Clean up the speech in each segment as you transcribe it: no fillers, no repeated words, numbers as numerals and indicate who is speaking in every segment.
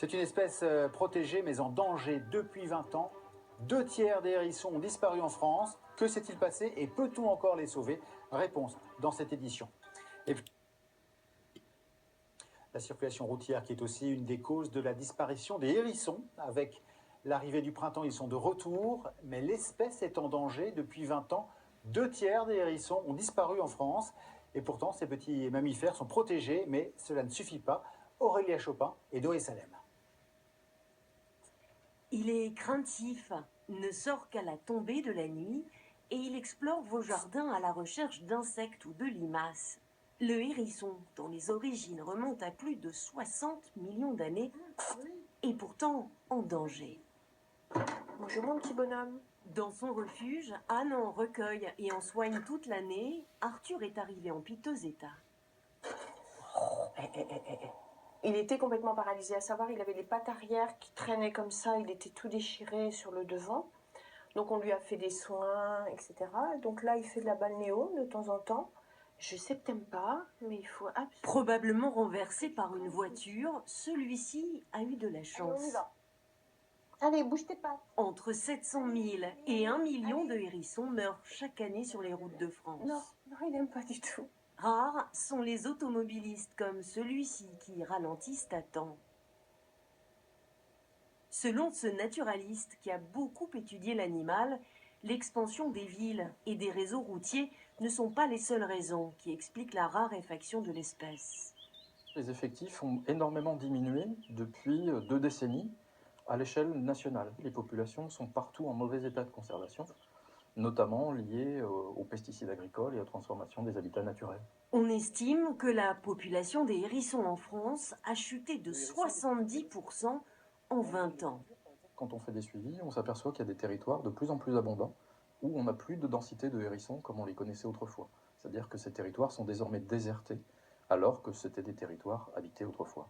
Speaker 1: C'est une espèce protégée mais en danger depuis 20 ans. 2 tiers des hérissons ont disparu en France. Que s'est-il passé et peut-on encore les sauver? Réponse dans cette édition. Et puis, la circulation routière qui est aussi une des causes de la disparition des hérissons. Avec l'arrivée du printemps, ils sont de retour, mais l'espèce est en danger depuis 20 ans. 2 tiers des hérissons ont disparu en France. Et pourtant, ces petits mammifères sont protégés, mais cela ne suffit pas. Aurélia Chopin et Noé Salem.
Speaker 2: Il est craintif, ne sort qu'à la tombée de la nuit et il explore vos jardins à la recherche d'insectes ou de limaces. Le hérisson, dont les origines remontent à plus de 60 millions d'années, est pourtant en danger.
Speaker 3: Bonjour mon petit bonhomme.
Speaker 2: Dans son refuge, Anne en recueille et en soigne toute l'année. Arthur est arrivé en piteux état.
Speaker 3: Il était complètement paralysé, à savoir il avait les pattes arrière qui traînaient comme ça, il était tout déchiré sur le devant. Donc on lui a fait des soins, etc. Donc là il fait de la balnéo de temps en temps. Je sais que t'aimes pas, mais il faut absolument...
Speaker 2: Probablement renversé par une voiture, celui-ci a eu de la chance.
Speaker 3: Allez, on y va. Allez, bouge tes pattes.
Speaker 2: Entre 700 000 et 1 million de hérissons meurent chaque année sur les routes de France.
Speaker 3: Non, il n'aime pas du tout.
Speaker 2: Rares sont les automobilistes comme celui-ci qui ralentissent à temps. Selon ce naturaliste qui a beaucoup étudié l'animal, l'expansion des villes et des réseaux routiers ne sont pas les seules raisons qui expliquent la raréfaction de l'espèce.
Speaker 4: Les effectifs ont énormément diminué depuis 2 décennies à l'échelle nationale. Les populations sont partout en mauvais état de conservation, notamment liées aux pesticides agricoles et aux transformations des habitats naturels.
Speaker 2: On estime que la population des hérissons en France a chuté de 70% en 20 ans.
Speaker 4: Quand on fait des suivis, on s'aperçoit qu'il y a des territoires de plus en plus abondants où on n'a plus de densité de hérissons comme on les connaissait autrefois. C'est-à-dire que ces territoires sont désormais désertés alors que c'était des territoires habités autrefois.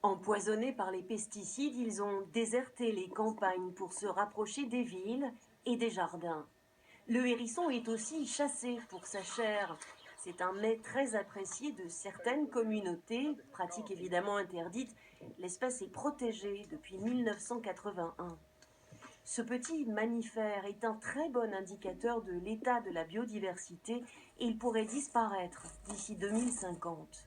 Speaker 2: Empoisonnés par les pesticides, ils ont déserté les campagnes pour se rapprocher des villes et des jardins. Le hérisson est aussi chassé pour sa chair. C'est un mets très apprécié de certaines communautés, pratique évidemment interdite. L'espèce est protégée depuis 1981. Ce petit mammifère est un très bon indicateur de l'état de la biodiversité et il pourrait disparaître d'ici 2050.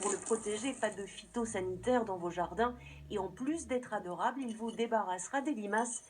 Speaker 2: Pour le protéger, pas de phytosanitaire dans vos jardins et en plus d'être adorable, il vous débarrassera des limaces